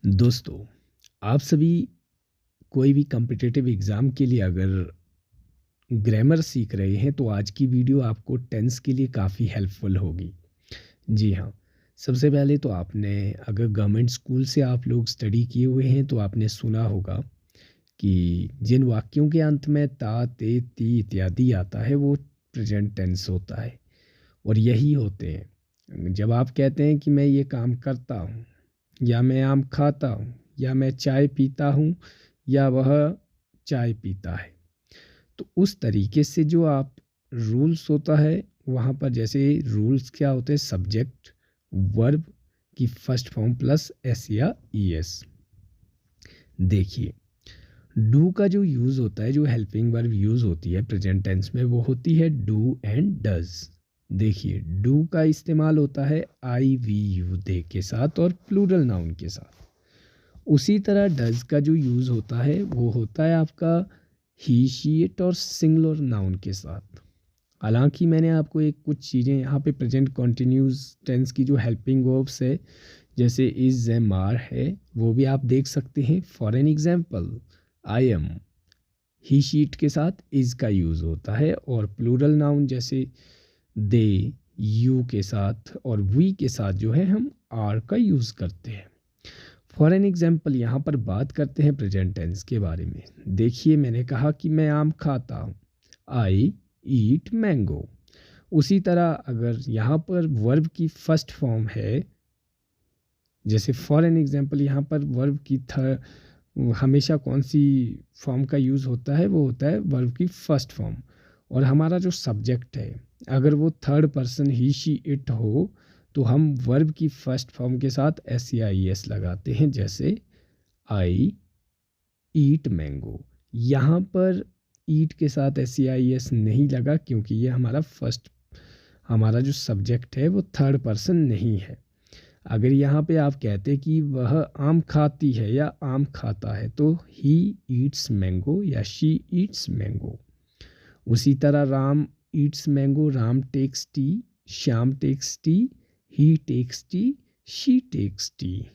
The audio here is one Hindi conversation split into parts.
दोस्तों, आप सभी कोई भी कॉम्पिटिटिव एग्ज़ाम के लिए अगर ग्रामर सीख रहे हैं तो आज की वीडियो आपको टेंस के लिए काफ़ी हेल्पफुल होगी। जी हाँ, सबसे पहले तो आपने अगर गवर्नमेंट स्कूल से आप लोग स्टडी किए हुए हैं तो आपने सुना होगा कि जिन वाक्यों के अंत में ता, ते, ती इत्यादि आता है वो प्रेजेंट टेंस होता है और यही होते हैं। जब आप कहते हैं कि मैं ये काम करता हूँ या मैं आम खाता हूँ या मैं चाय पीता हूँ या वह चाय पीता है, तो उस तरीके से जो आप रूल्स होता है वहाँ पर जैसे रूल्स क्या होते हैं, सब्जेक्ट वर्ब की फर्स्ट फॉर्म प्लस एस या ई एस। देखिए, डू का जो यूज़ होता है, जो हेल्पिंग वर्ब यूज़ होती है प्रेजेंट टेंस में, वो होती है डू एंड डज। देखिए, डू का इस्तेमाल होता है आई वी यू दे के साथ और प्लूरल नाउन के साथ। उसी तरह डज का जो यूज़ होता है वो होता है आपका ही शी इट और सिंगुलर नाउन के साथ। हालांकि मैंने आपको एक कुछ चीज़ें यहाँ पे प्रेजेंट कॉन्टिन्यूस टेंस की जो हेल्पिंग वर्ब्स है जैसे इज एम आर है वो भी आप देख सकते हैं। For an example, I am, he sheet के साथ इज का यूज़ होता है और प्लूरल नाउन जैसे दे, यू के साथ और वी के साथ जो है हम आर का यूज़ करते हैं। फॉर एन एग्जाम्पल यहाँ पर बात करते हैं प्रेजेंट टेंस के बारे में। देखिए, मैंने कहा कि मैं आम खाता हूँ, आई ईट मैंगो। उसी तरह अगर यहाँ पर वर्ब की फर्स्ट फॉर्म है, जैसे फॉर एन एग्जाम्पल यहाँ पर वर्ब की हमेशा कौन सी फॉर्म का यूज़ होता है, वो होता है वर्ब की फर्स्ट फॉर्म। और हमारा जो सब्जेक्ट है अगर वो third person he she it हो तो हम वर्ब की फर्स्ट फॉर्म के साथ एस या ई एस लगाते हैं, जैसे आई ईट मैंगो। यहाँ पर ईट के साथ एस या ई एस नहीं लगा क्योंकि ये हमारा जो सब्जेक्ट है वो थर्ड पर्सन नहीं है। अगर यहाँ पे आप कहते कि वह आम खाती है या आम खाता है तो ही ईट्स मैंगो या शी ईट्स मैंगो। उसी तरह Ram eats mango, Ram takes tea, Shyam takes tea, he takes tea, she takes tea.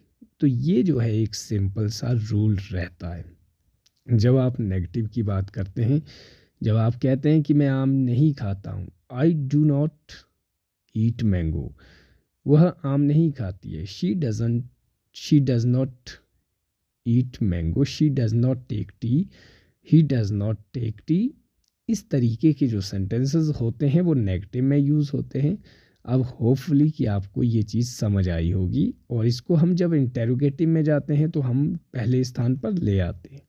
तो ये जो है एक सिंपल सा रूल रहता है। जब आप नेगेटिव की बात करते हैं, जब आप कहते हैं कि मैं आम नहीं खाता हूँ, I do not eat mango, वह आम नहीं खाती है। She does not eat mango, she does not take tea, he does not take tea. इस तरीके के जो सेंटेंसेस होते हैं वो नेगेटिव में यूज़ होते हैं। अब होपफुली कि आपको ये चीज़ समझ आई होगी और इसको हम जब इंटेरोगेटिव में जाते हैं तो हम पहले स्थान पर ले आते हैं।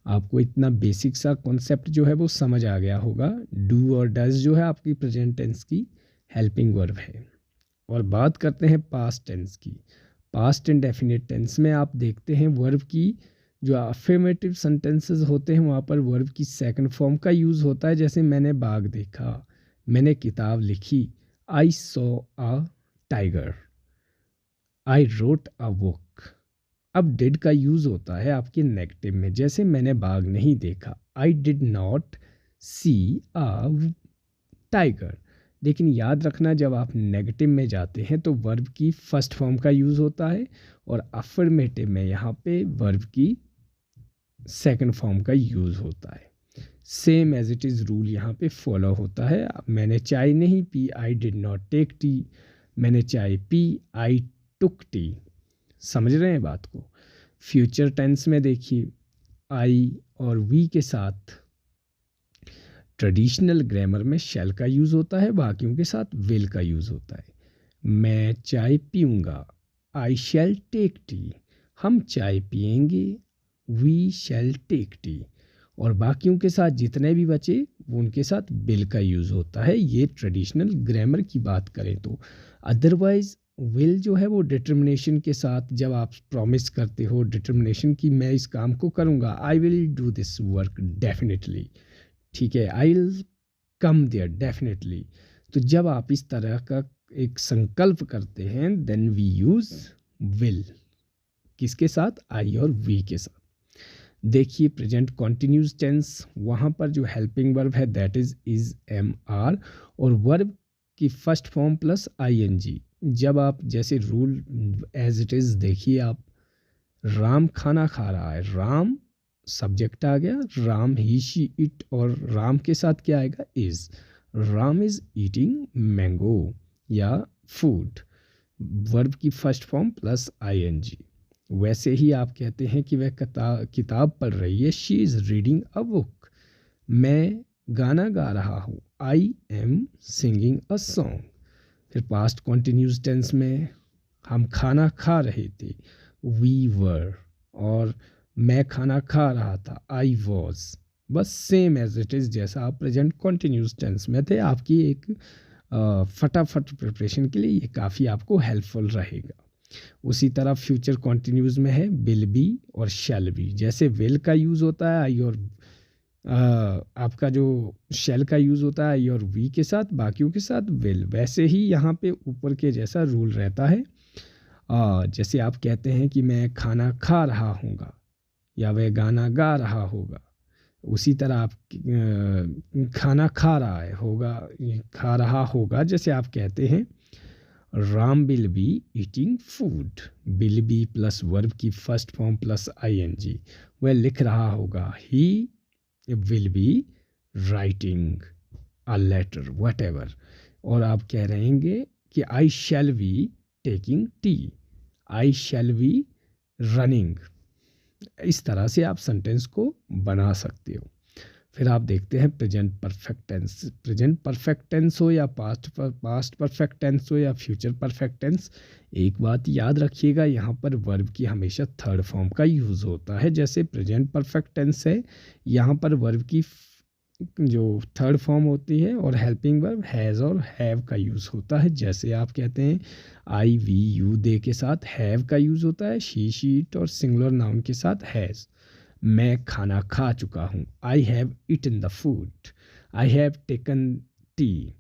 आपको इतना बेसिक सा कॉन्सेप्ट जो है वो समझ आ गया होगा। डू और डज जो है आपकी प्रेजेंट टेंस की हेल्पिंग वर्ब है। और बात करते हैं पास्ट टेंस की। पास्ट एंड डेफिनेट टेंस में आप देखते हैं वर्ब की जो अफर्मेटिव सेंटेंसेस होते हैं वहाँ पर वर्ब की सेकंड फॉर्म का यूज़ होता है, जैसे मैंने बाग देखा, मैंने किताब लिखी, I saw a tiger, I wrote a book. अब डिड का यूज़ होता है आपके नेगेटिव में, जैसे मैंने बाघ नहीं देखा, I did not see a tiger. लेकिन याद रखना, जब आप नेगेटिव में जाते हैं तो वर्ब की फर्स्ट फॉर्म का यूज़ होता है और अफर्मेटिव में यहाँ पे वर्ब की सेकंड फॉर्म का यूज़ होता है। Same as it is rule यहाँ पे फॉलो होता है। मैंने चाय नहीं पी, I did not take tea, मैंने चाय पी, आई टुक टी। समझ रहे हैं बात को। फ्यूचर टेंस में देखिए, आई और वी के साथ ट्रेडिशनल ग्रामर में शैल का यूज़ होता है, बाकियों के साथ विल का यूज़ होता है। मैं चाय पीऊँगा, आई शैल टेक टी, हम चाय पिएंगे, वी शैल टेक टी। और बाकियों के साथ जितने भी बचे वो उनके साथ विल का यूज़ होता है, ये ट्रेडिशनल ग्रामर की बात करें तो। अदरवाइज विल जो है वो डिटर्मिनेशन के साथ, जब आप प्रॉमिस करते हो डिटर्मिनेशन की मैं इस काम को करूँगा, I will do this work definitely, ठीक है, I will come there definitely. तो जब आप इस तरह का एक संकल्प करते हैं देन वी यूज़ विल, किसके साथ, आई और वी के साथ। देखिए प्रेजेंट कॉन्टिन्यूस टेंस, वहाँ पर जो हेल्पिंग वर्ब है दैट इज एम आर और वर्ब की first form plus I N G. जब आप जैसे रूल एज इट इज़ देखिए, आप राम खाना खा रहा है, राम सब्जेक्ट आ गया, राम ही शी इट, और राम के साथ क्या आएगा, is. Ram is eating mango या फूड, वर्ब की फर्स्ट फॉर्म प्लस आईएनजी। वैसे ही आप कहते हैं कि वह किताब पढ़ रही है, she is reading a book. मैं गाना गा रहा हूँ, I am singing a song. फिर पास्ट कॉन्टिन्यूस टेंस में हम खाना खा रहे थे, वी वर, और मैं खाना खा रहा था, आई वॉज। बस सेम एज इट इज़ जैसा आप प्रेजेंट कॉन्टिन्यूस टेंस में थे। आपकी एक फटाफट प्रिपरेशन के लिए ये काफ़ी आपको हेल्पफुल रहेगा। उसी तरह फ्यूचर कॉन्टिन्यूस में है विल बी और शैल बी। जैसे विल का यूज़ होता है आई और आपका जो शैल का यूज़ होता है आई और वी के साथ, बाकियों के साथ विल, वैसे ही यहाँ पे ऊपर के जैसा रूल रहता है। जैसे आप कहते हैं कि मैं खाना खा रहा हूँगा या वह गाना गा रहा होगा, उसी तरह आप खाना खा रहा है होगा, खा रहा होगा, जैसे आप कहते हैं Ram will be eating food, will be plus verb की फर्स्ट फॉर्म प्लस आईएनजी। वह लिख रहा होगा, he will be writing a letter whatever. और आप कह रहेंगे कि I shall be taking tea, I shall be running. इस तरह से आप सेंटेंस को बना सकते हो। फिर आप देखते हैं present perfect tense. Present perfect tense हो या पास्ट परफेक्ट टेंस हो या फ्यूचर परफेक्ट टेंस, एक बात याद रखिएगा, यहाँ पर वर्ब की हमेशा थर्ड फॉर्म का यूज़ होता है। जैसे प्रेजेंट परफेक्ट टेंस है, यहाँ पर वर्ब की जो थर्ड फॉर्म होती है और हेल्पिंग वर्ब हैज़ और हैव का यूज़ होता है। जैसे आप कहते हैं आई वी यू दे के साथ हैव का यूज़ होता है, शी शी इट और सिंगुलर नाउन के साथ हैज़। मैं खाना खा चुका हूँ, I have eaten the food, I have taken tea.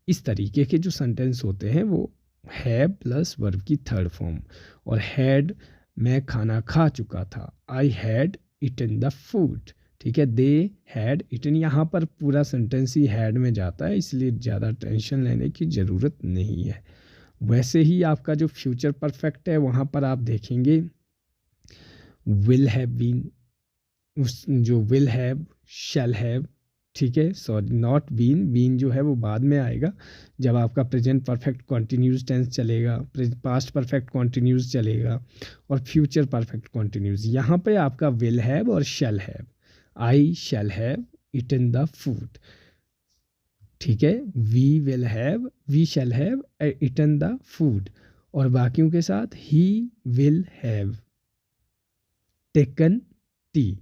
इस तरीके के जो सेंटेंस होते हैं वो हैव प्लस वर्ब की थर्ड फॉर्म, और हैड मैं खाना खा चुका था, I had eaten the food. ठीक है, दे हैड ईटन, यहाँ पर पूरा सेंटेंस ही हैड में जाता है, इसलिए ज़्यादा टेंशन लेने की ज़रूरत नहीं है। वैसे ही आपका जो फ्यूचर परफेक्ट है वहाँ पर आप देखेंगे विल हैव बीन, जो विल हैव, शैल हैव, ठीक है, सॉरी नॉट बीन, बीन जो है वो बाद में आएगा जब आपका प्रेजेंट परफेक्ट कॉन्टिन्यूस टेंस चलेगा, पास्ट परफेक्ट कॉन्टिन्यूस चलेगा और फ्यूचर परफेक्ट कॉन्टिन्यूस। यहाँ पे आपका विल हैव और shall have, I shall have eaten the food, ठीक है, we will have, we shall have eaten the food, और बाकियों के साथ ही विल हैव टेकन टी।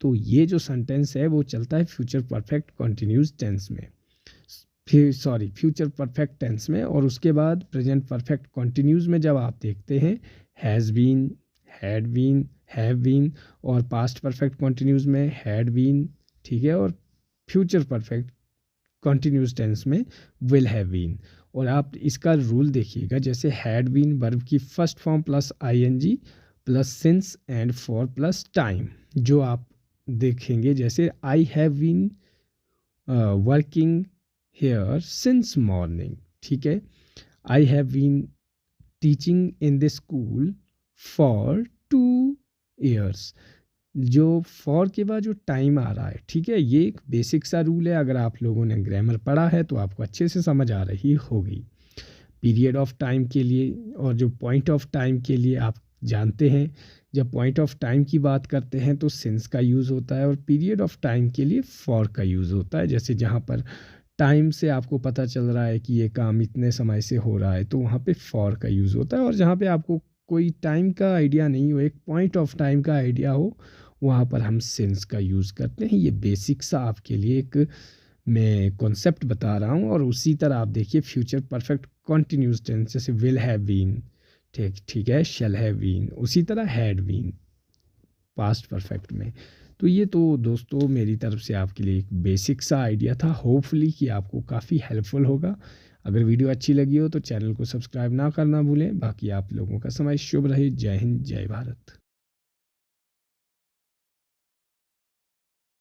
तो ये जो सेंटेंस है वो चलता है फ्यूचर परफेक्ट कॉन्टिन्यूस टेंस में, फ्यूचर परफेक्ट टेंस में। और उसके बाद प्रेजेंट परफेक्ट कॉन्टिन्यूस में जब आप देखते हैं has been, had been, have been, और पास्ट परफेक्ट कॉन्टिन्यूस में हैड बीन, ठीक है, और फ्यूचर परफेक्ट कॉन्टिन्यूस टेंस में विल हैव बीन। और आप इसका रूल देखिएगा, जैसे हैड बीन वर्ब की first form plus ING plus since and for plus time, जो आप देखेंगे जैसे I have been working here since morning, ठीक है, I have been teaching in the school for 2 years। जो फॉर के बाद जो टाइम आ रहा है, ठीक है, ये एक बेसिक सा रूल है, अगर आप लोगों ने ग्रामर पढ़ा है तो आपको अच्छे से समझ आ रही होगी। पीरियड ऑफ टाइम के लिए और जो पॉइंट ऑफ टाइम के लिए आप जानते हैं, जब पॉइंट ऑफ टाइम की बात करते हैं तो सिंस का यूज़ होता है, और पीरियड ऑफ टाइम के लिए फॉर का यूज़ होता है। जैसे जहाँ पर टाइम से आपको पता चल रहा है कि ये काम इतने समय से हो रहा है तो वहाँ पे फॉर का यूज़ होता है, और जहाँ पे आपको कोई टाइम का आइडिया नहीं हो, एक पॉइंट ऑफ टाइम का आइडिया हो, वहाँ पर हम सिंस का यूज़ करते हैं। ये बेसिक सा आपके लिए एक मैं कॉन्सेप्ट बता रहा हूँ। और उसी तरह आप देखिए फ्यूचर परफेक्ट कॉन्टिन्यूस टेंस, जैसे विल हैव बीन, ठीक है, शैल हैव बीन, उसी तरह हैड बीन पास्ट परफेक्ट में। तो ये तो दोस्तों मेरी तरफ से आपके लिए एक बेसिक सा आइडिया था, होपफुली कि आपको काफ़ी हेल्पफुल होगा। अगर वीडियो अच्छी लगी हो तो चैनल को सब्सक्राइब ना करना भूलें। बाकी आप लोगों का समय शुभ रहे। जय हिंद, जय भारत।